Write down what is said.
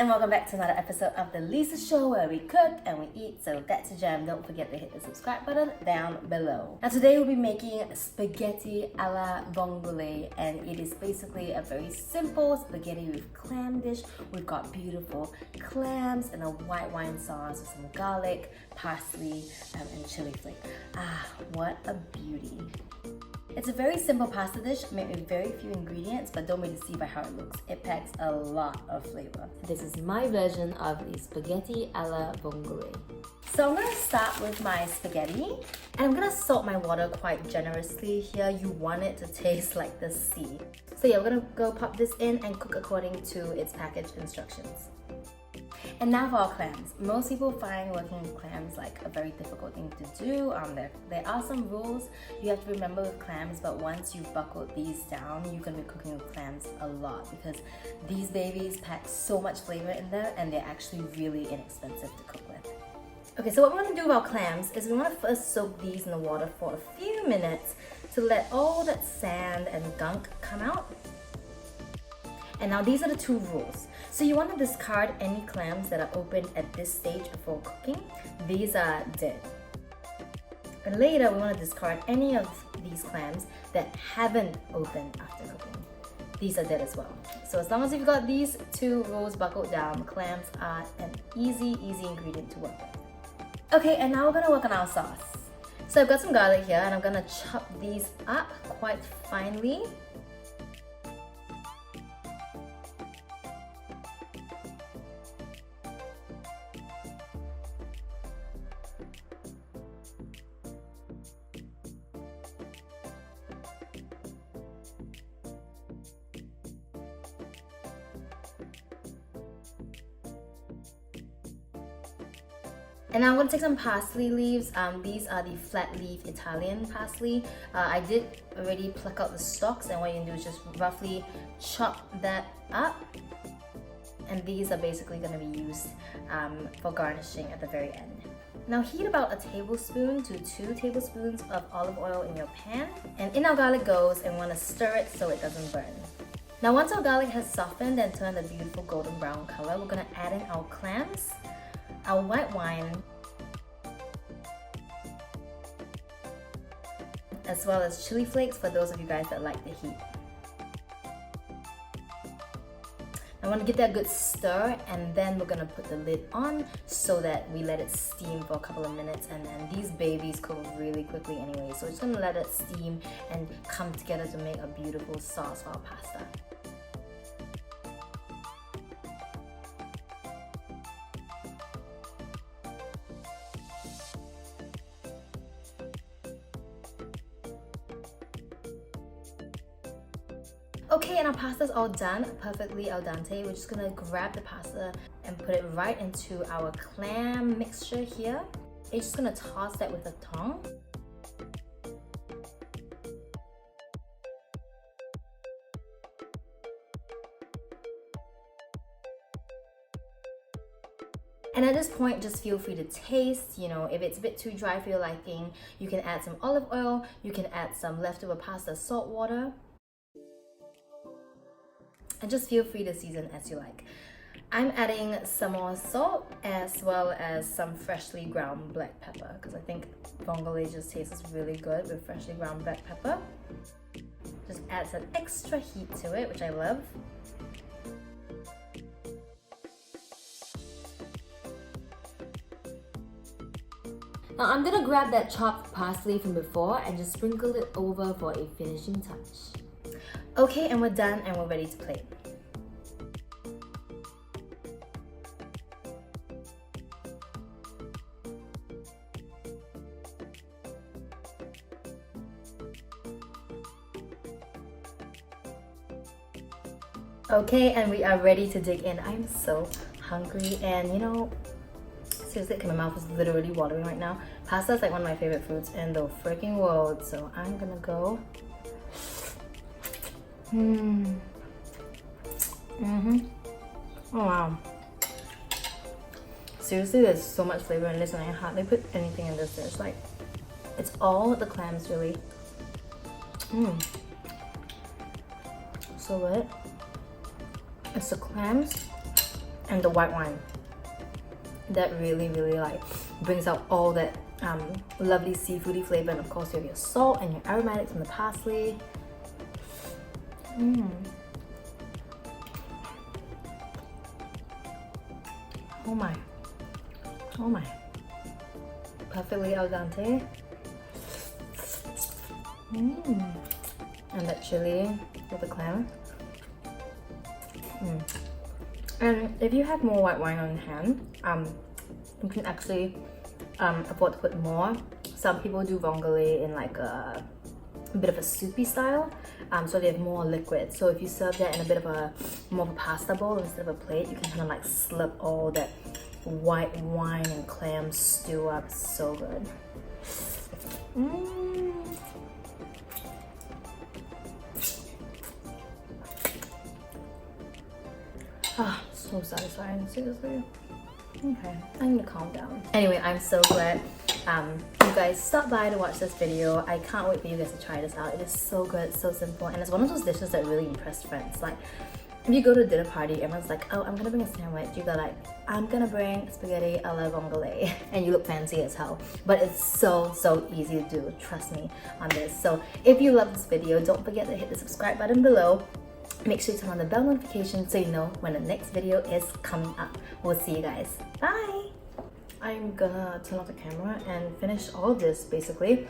and welcome back to another episode of The Lisa Show, where we cook and we eat. So if that's a jam, don't forget to hit the subscribe button down below. Now today we'll be making spaghetti alla vongole, and it is basically a very simple spaghetti with clam dish. We've got beautiful clams and a white wine sauce with some garlic, parsley, and chili flake. Ah, what a beauty. It's a very simple pasta dish made with very few ingredients, but don't be deceived by how it looks. It packs a lot of flavor. This is my version of the spaghetti alla vongole. So I'm gonna start with my spaghetti, and I'm gonna salt my water quite generously here. You want it to taste like the sea. So yeah, we're gonna go pop this in and cook according to its package instructions. And now for our clams. Most people find working with clams like a very difficult thing to do. There are some rules you have to remember with clams, but once you've buckled these down, you're going to be cooking with clams a lot because these babies pack so much flavor in there and they're actually really inexpensive to cook with. Okay, so what we're going to do with our clams is we want to first soak these in the water for a few minutes to let all that sand and gunk come out. And now these are the two rules. So you want to discard any clams that are open at this stage before cooking. These are dead. And later we want to discard any of these clams that haven't opened after cooking. These are dead as well. So as long as you've got these two rules buckled down, clams are an easy ingredient to work with. Okay, and now we're going to work on our sauce. So I've got some garlic here and I'm going to chop these up quite finely. And now I'm going to take some parsley leaves. These are the flat leaf Italian parsley. I did already pluck out the stalks, and what you can do is just roughly chop that up. And these are basically going to be used for garnishing at the very end. Now heat about a tablespoon to 2 tablespoons of olive oil in your pan. And in our garlic goes, and we want to stir it so it doesn't burn. Now once our garlic has softened and turned a beautiful golden brown color, we're going to add in our clams, our white wine, as well as chili flakes for those of you guys that like the heat. I want to give that a good stir, and then we're going to put the lid on so that we let it steam for a couple of minutes, and then these babies cook really quickly anyway, so we're just going to let it steam and come together to make a beautiful sauce for our pasta. Okay, and our pasta's all done, perfectly al dente. We're just gonna grab the pasta and put it right into our clam mixture here. You're just gonna toss that with a tongue. And at this point, just feel free to taste. You know, if it's a bit too dry for your liking, you can add some olive oil, you can add some leftover pasta salt water. And just feel free to season as you like. I'm adding some more salt as well as some freshly ground black pepper because I think vongole just tastes really good with freshly ground black pepper. Just adds an extra heat to it, which I love. Now I'm gonna grab that chopped parsley from before and just sprinkle it over for a finishing touch. Okay, and we're done and we're ready to plate. Okay, and we are ready to dig in. I'm so hungry, and you know, seriously, my mouth is literally watering right now. Pasta is like one of my favorite foods in the freaking world, so I'm gonna go. Oh wow. Seriously, there's so much flavor in this, and I hardly put anything in this dish. Like, it's all the clams, really. So good. It's the clams and the white wine that really like brings out all that lovely seafoody flavor. And of course you have your salt and your aromatics from the parsley. Oh my, oh my, perfectly al dente. And that chili with the clam. And if you have more white wine on hand, you can actually afford to put more. Some people do vongole in like a bit of a soupy style, so they have more liquid. So if you serve that in a bit of a more of a pasta bowl instead of a plate, you can kind of like slurp all that white wine and clam stew up. So good. Ah, so satisfying, seriously. Okay, I need to calm down. Anyway, I'm so glad you guys stopped by to watch this video. I can't wait for you guys to try this out. It is so good, so simple, and it's one of those dishes that really impress friends. Like, if you go to a dinner party, everyone's like, oh, I'm gonna bring a sandwich. You go like, I'm gonna bring spaghetti alla vongole, and you look fancy as hell. But it's so easy to do, trust me on this. So if you love this video, don't forget to hit the subscribe button below. Make sure you turn on the bell notification so you know when the next video is coming up. We'll see you guys. Bye! I'm gonna turn off the camera and finish all of this basically.